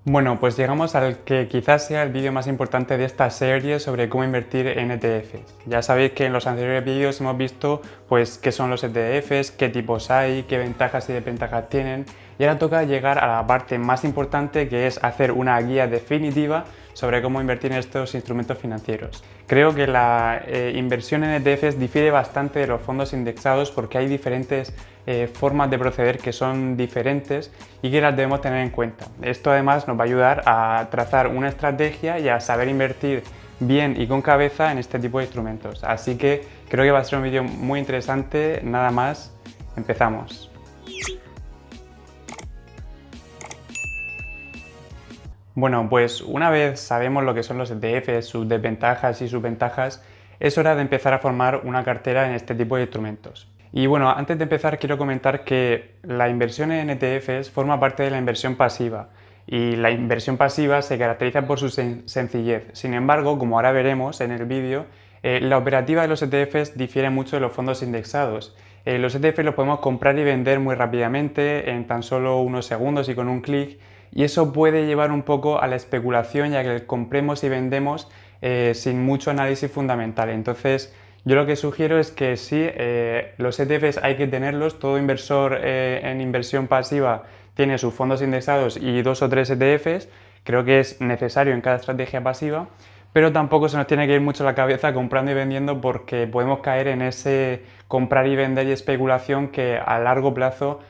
Bueno, pues llegamos al que quizás sea el vídeo más importante de esta serie sobre cómo invertir en ETFs. Ya sabéis que en los anteriores vídeos hemos visto pues qué son los ETFs, qué tipos hay, qué ventajas y desventajas tienen, y ahora toca llegar a la parte más importante, que es hacer una guía definitiva sobre cómo invertir en estos instrumentos financieros. Creo que la inversión en ETFs difiere bastante de los fondos indexados porque hay diferentes formas de proceder que son diferentes y que las debemos tener en cuenta. Esto además nos va a ayudar a trazar una estrategia y a saber invertir bien y con cabeza en este tipo de instrumentos. Así que creo que va a ser un vídeo muy interesante. Nada más, empezamos. Bueno, pues una vez sabemos lo que son los ETFs, sus desventajas y sus ventajas, es hora de empezar a formar una cartera en este tipo de instrumentos. Y bueno, antes de empezar quiero comentar que la inversión en ETFs forma parte de la inversión pasiva, y la inversión pasiva se caracteriza por su sencillez. Sin embargo, como ahora veremos en el vídeo, la operativa de los ETFs difiere mucho de los fondos indexados. Los ETFs los podemos comprar y vender muy rápidamente, en tan solo unos segundos y con un clic, y eso puede llevar un poco a la especulación, ya que compremos y vendemos sin mucho análisis fundamental. Entonces, yo lo que sugiero es que sí, los ETFs hay que tenerlos. Todo inversor en inversión pasiva tiene sus fondos indexados y 2 o 3 ETFs. Creo que es necesario en cada estrategia pasiva, pero tampoco se nos tiene que ir mucho la cabeza comprando y vendiendo, porque podemos caer en ese comprar y vender y especulación que a largo plazo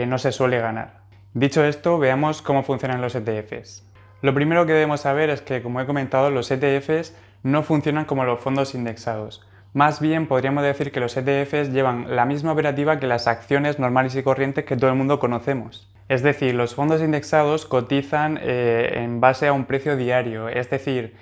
no se suele ganar. Dicho esto, veamos cómo funcionan los ETFs. Lo primero que debemos saber es que, como he comentado, los ETFs no funcionan como los fondos indexados. Más bien podríamos decir que los ETFs llevan la misma operativa que las acciones normales y corrientes que todo el mundo conocemos. Es decir, los fondos indexados cotizan en base a un precio diario, es decir,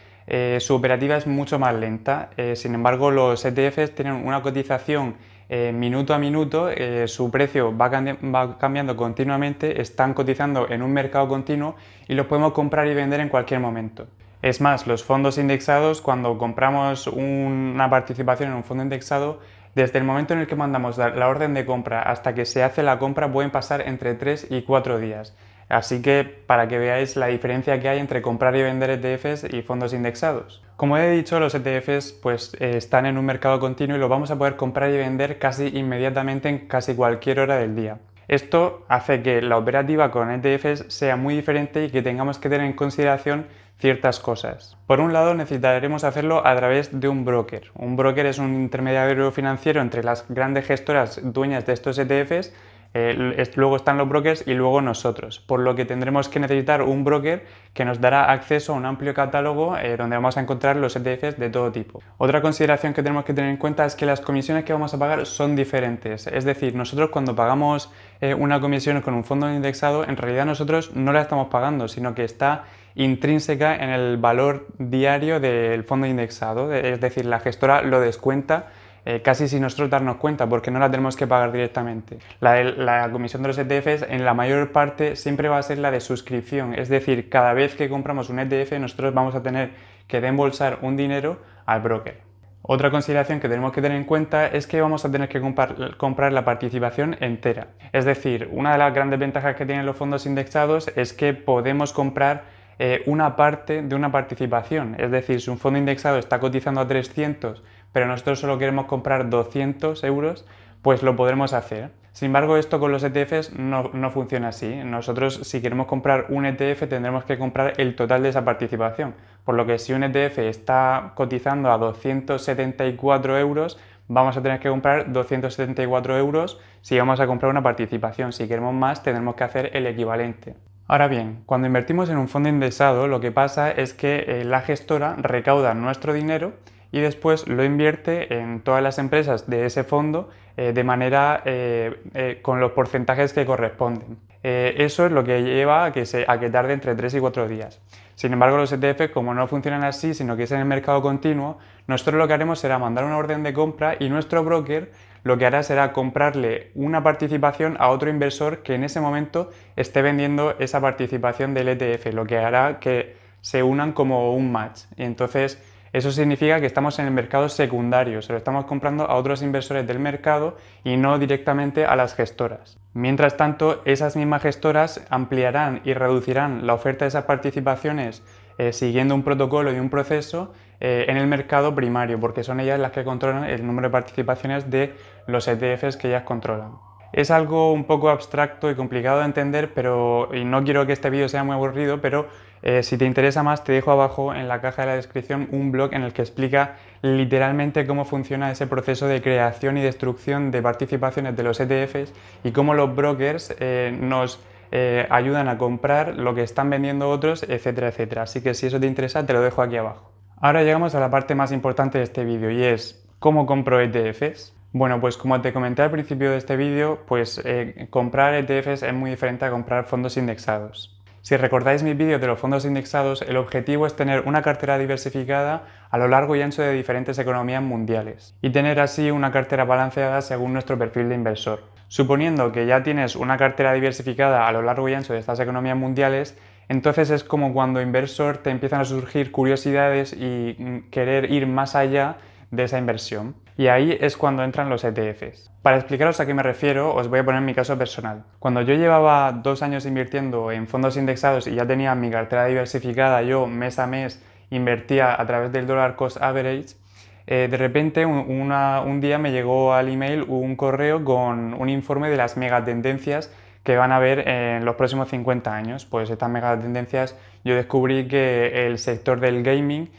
su operativa es mucho más lenta. Sin embargo, los ETFs tienen una cotización minuto a minuto, su precio va cambiando continuamente, están cotizando en un mercado continuo y los podemos comprar y vender en cualquier momento. Es más, los fondos indexados, cuando compramos una participación en un fondo indexado, desde el momento en el que mandamos la orden de compra hasta que se hace la compra pueden pasar entre 3 y 4 días. Así que para que veáis la diferencia que hay entre comprar y vender ETFs y fondos indexados. Como he dicho, los ETFs están en un mercado continuo y los vamos a poder comprar y vender casi inmediatamente en casi cualquier hora del día. Esto hace que la operativa con ETFs sea muy diferente y que tengamos que tener en consideración ciertas cosas. Por un lado, necesitaremos hacerlo a través de un broker. Un broker es un intermediario financiero entre las grandes gestoras dueñas de estos ETFs. Luego están los brokers y luego nosotros, por lo que tendremos que necesitar un broker que nos dará acceso a un amplio catálogo donde vamos a encontrar los ETFs de todo tipo. Otra consideración que tenemos que tener en cuenta es que las comisiones que vamos a pagar son diferentes. Es decir, nosotros cuando pagamos una comisión con un fondo indexado, en realidad nosotros no la estamos pagando, sino que está intrínseca en el valor diario del fondo indexado. Es decir, la gestora lo descuenta casi sin nosotros darnos cuenta, porque no la tenemos que pagar directamente. La comisión de los ETFs en la mayor parte siempre va a ser la de suscripción, es decir, cada vez que compramos un ETF nosotros vamos a tener que desembolsar un dinero al broker. Otra consideración que tenemos que tener en cuenta es que vamos a tener que comprar la participación entera. Es decir, una de las grandes ventajas que tienen los fondos indexados es que podemos comprar una parte de una participación. Es decir, si un fondo indexado está cotizando a 300, pero nosotros solo queremos comprar 200 euros, pues lo podremos hacer. Sin embargo, esto con los ETFs no funciona así. Nosotros, si queremos comprar un ETF, tendremos que comprar el total de esa participación. Por lo que si un ETF está cotizando a 274 euros, vamos a tener que comprar 274 euros si vamos a comprar una participación. Si queremos más, tendremos que hacer el equivalente. Ahora bien, cuando invertimos en un fondo indexado, lo que pasa es que la gestora recauda nuestro dinero y después lo invierte en todas las empresas de ese fondo de manera con los porcentajes que corresponden. Eso es lo que lleva a que tarde entre 3 y 4 días. Sin embargo, los ETF, como no funcionan así, sino que es en el mercado continuo, nosotros lo que haremos será mandar una orden de compra y nuestro broker lo que hará será comprarle una participación a otro inversor que en ese momento esté vendiendo esa participación del ETF, lo que hará que se unan como un match. Y entonces Eso significa que estamos en el mercado secundario, se lo estamos comprando a otros inversores del mercado y no directamente a las gestoras. Mientras tanto, esas mismas gestoras ampliarán y reducirán la oferta de esas participaciones siguiendo un protocolo y un proceso en el mercado primario, porque son ellas las que controlan el número de participaciones de los ETFs que ellas controlan. Es algo un poco abstracto y complicado de entender, y no quiero que este vídeo sea muy aburrido, pero si te interesa más te dejo abajo en la caja de la descripción un blog en el que explica literalmente cómo funciona ese proceso de creación y destrucción de participaciones de los ETFs y cómo los brokers nos ayudan a comprar lo que están vendiendo otros, etcétera, etcétera. Así que si eso te interesa te lo dejo aquí abajo. Ahora llegamos a la parte más importante de este vídeo y es ¿cómo compro ETFs? Bueno, pues como te comenté al principio de este vídeo, pues comprar ETFs es muy diferente a comprar fondos indexados. Si recordáis mis vídeos de los fondos indexados, el objetivo es tener una cartera diversificada a lo largo y ancho de diferentes economías mundiales y tener así una cartera balanceada según nuestro perfil de inversor. Suponiendo que ya tienes una cartera diversificada a lo largo y ancho de estas economías mundiales, entonces es como cuando inversor te empiezan a surgir curiosidades y querer ir más allá de esa inversión. Y ahí es cuando entran los ETFs. Para explicaros a qué me refiero, os voy a poner mi caso personal. Cuando yo llevaba 2 años invirtiendo en fondos indexados y ya tenía mi cartera diversificada, yo mes a mes invertía a través del Dollar Cost Average, de repente un día me llegó al email un correo con un informe de las megatendencias que van a haber en los próximos 50 años. Pues estas megatendencias yo descubrí que el sector del gaming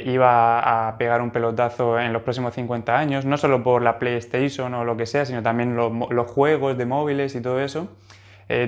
iba a pegar un pelotazo en los próximos 50 años, no solo por la PlayStation o lo que sea, sino también los juegos de móviles y todo eso.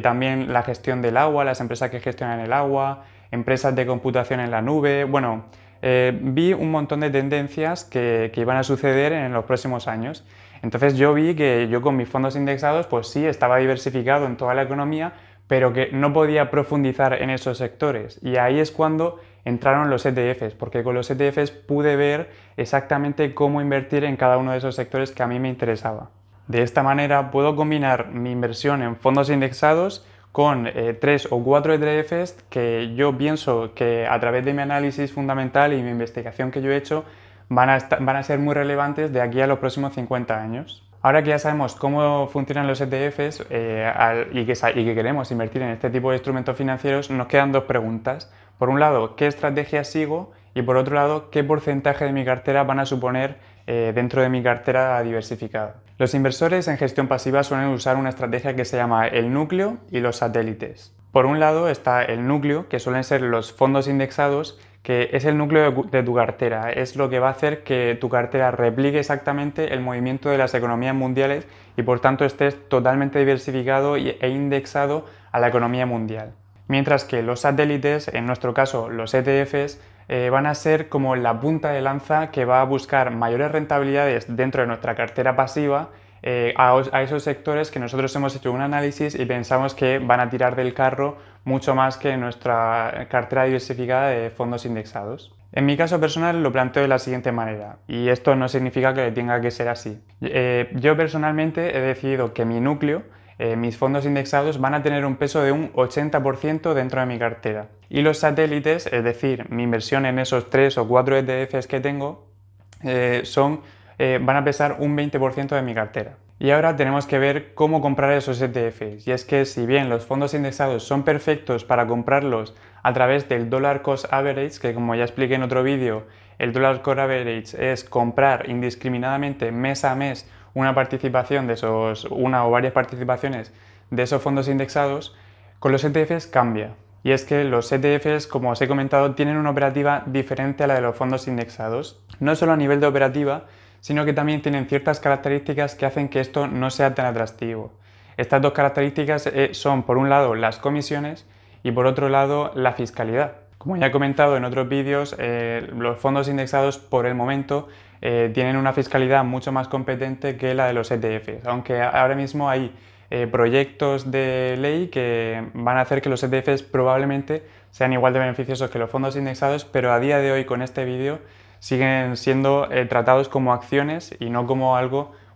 También la gestión del agua, las empresas que gestionan el agua, empresas de computación en la nube. Bueno, vi un montón de tendencias que iban a suceder en los próximos años. Entonces yo vi que yo con mis fondos indexados, pues sí, estaba diversificado en toda la economía, pero que no podía profundizar en esos sectores. Y ahí es cuando entraron los ETFs, porque con los ETFs pude ver exactamente cómo invertir en cada uno de esos sectores que a mí me interesaba. De esta manera puedo combinar mi inversión en fondos indexados con 3 o 4 ETFs que yo pienso que a través de mi análisis fundamental y mi investigación que yo he hecho van a ser muy relevantes de aquí a los próximos 50 años. Ahora que ya sabemos cómo funcionan los ETFs y que queremos invertir en este tipo de instrumentos financieros, nos quedan 2 preguntas. Por un lado, ¿qué estrategia sigo? Y por otro lado, ¿qué porcentaje de mi cartera van a suponer dentro de mi cartera diversificada? Los inversores en gestión pasiva suelen usar una estrategia que se llama el núcleo y los satélites. Por un lado está el núcleo, que suelen ser los fondos indexados, que es el núcleo de tu cartera, es lo que va a hacer que tu cartera replique exactamente el movimiento de las economías mundiales y por tanto estés totalmente diversificado e indexado a la economía mundial. Mientras que los satélites, en nuestro caso los ETFs, van a ser como la punta de lanza que va a buscar mayores rentabilidades dentro de nuestra cartera pasiva a esos sectores que nosotros hemos hecho un análisis y pensamos que van a tirar del carro mucho más que nuestra cartera diversificada de fondos indexados. En mi caso personal lo planteo de la siguiente manera, y esto no significa que tenga que ser así. Yo personalmente he decidido que mi núcleo, mis fondos indexados, van a tener un peso de un 80% dentro de mi cartera. Y los satélites, es decir, mi inversión en esos 3 o 4 ETFs que tengo, van a pesar un 20% de mi cartera. Y ahora tenemos que ver cómo comprar esos ETFs. Y es que si bien los fondos indexados son perfectos para comprarlos a través del Dollar Cost Average, que como ya expliqué en otro vídeo, el Dollar Cost Average es comprar indiscriminadamente mes a mes una participación de una o varias participaciones de esos fondos indexados, con los ETFs cambia. Y es que los ETFs, como os he comentado, tienen una operativa diferente a la de los fondos indexados. No solo a nivel de operativa, sino que también tienen ciertas características que hacen que esto no sea tan atractivo. Estas 2 características son, por un lado, las comisiones y por otro lado, la fiscalidad. Como ya he comentado en otros vídeos, los fondos indexados por el momento tienen una fiscalidad mucho más competente que la de los ETFs, aunque ahora mismo hay proyectos de ley que van a hacer que los ETFs probablemente sean igual de beneficiosos que los fondos indexados, pero a día de hoy con este vídeo siguen siendo tratados como acciones y no como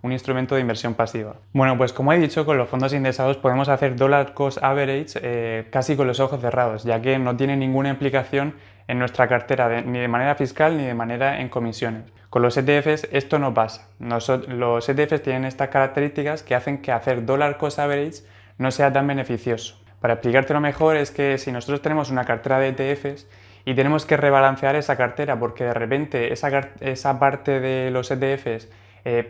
un instrumento de inversión pasiva. Bueno, pues como he dicho, con los fondos indexados podemos hacer Dollar Cost Average casi con los ojos cerrados, ya que no tiene ninguna implicación en nuestra cartera ni de manera fiscal ni de manera en comisiones. Con los ETFs esto no pasa. Los ETFs tienen estas características que hacen que hacer dollar cost average no sea tan beneficioso. Para explicártelo mejor es que si nosotros tenemos una cartera de ETFs y tenemos que rebalancear esa cartera porque de repente esa parte de los ETFs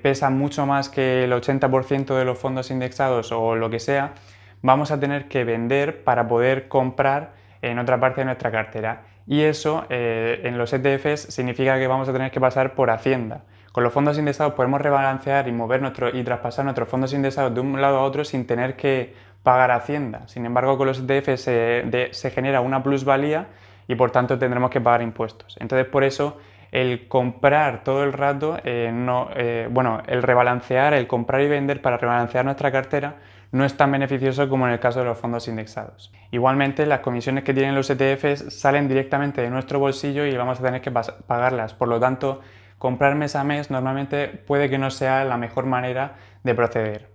pesa mucho más que el 80% de los fondos indexados o lo que sea, vamos a tener que vender para poder comprar en otra parte de nuestra cartera. Y eso en los ETFs significa que vamos a tener que pasar por Hacienda. Con los fondos indexados podemos rebalancear y mover y traspasar nuestros fondos indexados de un lado a otro sin tener que pagar Hacienda. Sin embargo, con los ETFs se genera una plusvalía y por tanto tendremos que pagar impuestos. Entonces, por eso el comprar todo el rato, el rebalancear, el comprar y vender para rebalancear nuestra cartera no es tan beneficioso como en el caso de los fondos indexados. Igualmente, las comisiones que tienen los ETFs salen directamente de nuestro bolsillo y vamos a tener que pagarlas. Por lo tanto, comprar mes a mes normalmente puede que no sea la mejor manera de proceder.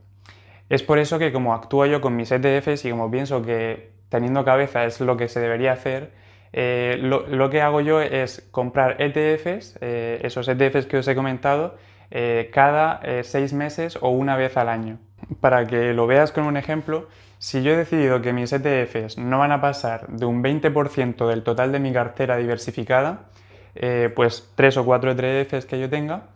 Es por eso que como actúo yo con mis ETFs y como pienso que teniendo cabeza es lo que se debería hacer, lo que hago yo es comprar ETFs, esos ETFs que os he comentado, cada 6 meses o una vez al año. Para que lo veas con un ejemplo, si yo he decidido que mis ETFs no van a pasar de un 20% del total de mi cartera diversificada, pues 3 o 4 ETFs que yo tenga,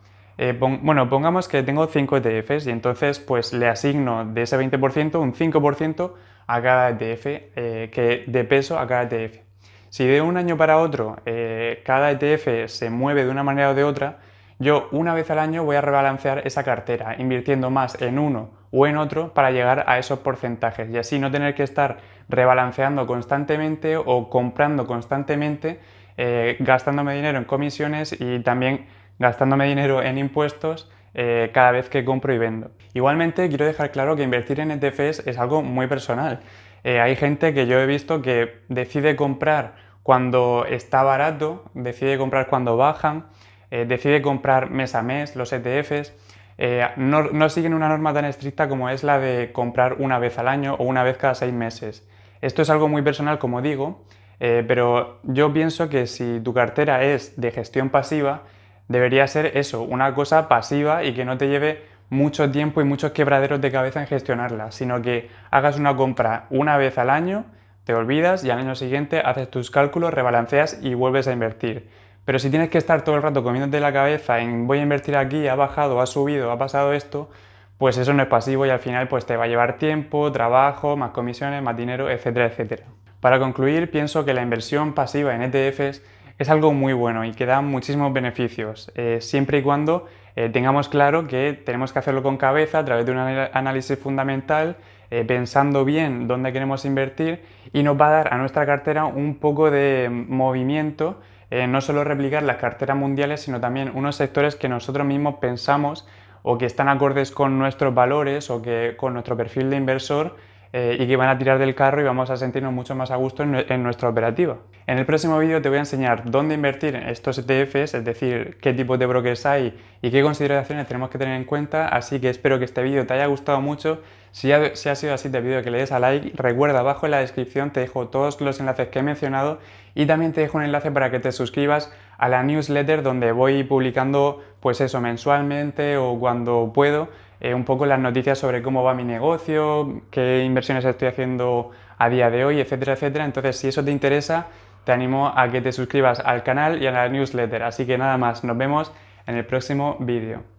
pongamos que tengo 5 ETFs y entonces pues le asigno de ese 20% un 5% a cada ETF, de peso a cada ETF. Si de un año para otro cada ETF se mueve de una manera o de otra, yo una vez al año voy a rebalancear esa cartera, invirtiendo más en uno o en otro para llegar a esos porcentajes y así no tener que estar rebalanceando constantemente o comprando constantemente, gastándome dinero en comisiones y también gastándome dinero en impuestos cada vez que compro y vendo. Igualmente quiero dejar claro que invertir en ETFs es algo muy personal. Hay gente que yo he visto que decide comprar cuando está barato, decide comprar cuando bajan, decide comprar mes a mes los ETFs. No siguen una norma tan estricta como es la de comprar una vez al año o una vez cada 6 meses. Esto es algo muy personal, como digo, pero yo pienso que si tu cartera es de gestión pasiva, debería ser eso, una cosa pasiva y que no te lleve mucho tiempo y muchos quebraderos de cabeza en gestionarla, sino que hagas una compra una vez al año, te olvidas y al año siguiente haces tus cálculos, rebalanceas y vuelves a invertir. Pero si tienes que estar todo el rato comiéndote la cabeza en voy a invertir aquí, ha bajado, ha subido, ha pasado esto, pues eso no es pasivo y al final pues te va a llevar tiempo, trabajo, más comisiones, más dinero, etcétera, etcétera. Para concluir, pienso que la inversión pasiva en ETFs es algo muy bueno y que da muchísimos beneficios, siempre y cuando tengamos claro que tenemos que hacerlo con cabeza a través de un análisis fundamental, pensando bien dónde queremos invertir y nos va a dar a nuestra cartera un poco de movimiento, no solo replicar las carteras mundiales, sino también unos sectores que nosotros mismos pensamos o que están acordes con nuestros valores o que con nuestro perfil de inversor y que van a tirar del carro y vamos a sentirnos mucho más a gusto en nuestra operativa. En el próximo vídeo te voy a enseñar dónde invertir en estos ETFs, es decir, qué tipos de brokers hay y qué consideraciones tenemos que tener en cuenta, así que espero que este vídeo te haya gustado mucho. Si ha sido así, te pido que le des a like. Recuerda, abajo en la descripción te dejo todos los enlaces que he mencionado y también te dejo un enlace para que te suscribas a la newsletter donde voy publicando, pues eso, mensualmente o cuando puedo, un poco las noticias sobre cómo va mi negocio, qué inversiones estoy haciendo a día de hoy, etcétera, etcétera. Entonces, si eso te interesa, te animo a que te suscribas al canal y a la newsletter. Así que nada más, nos vemos en el próximo vídeo.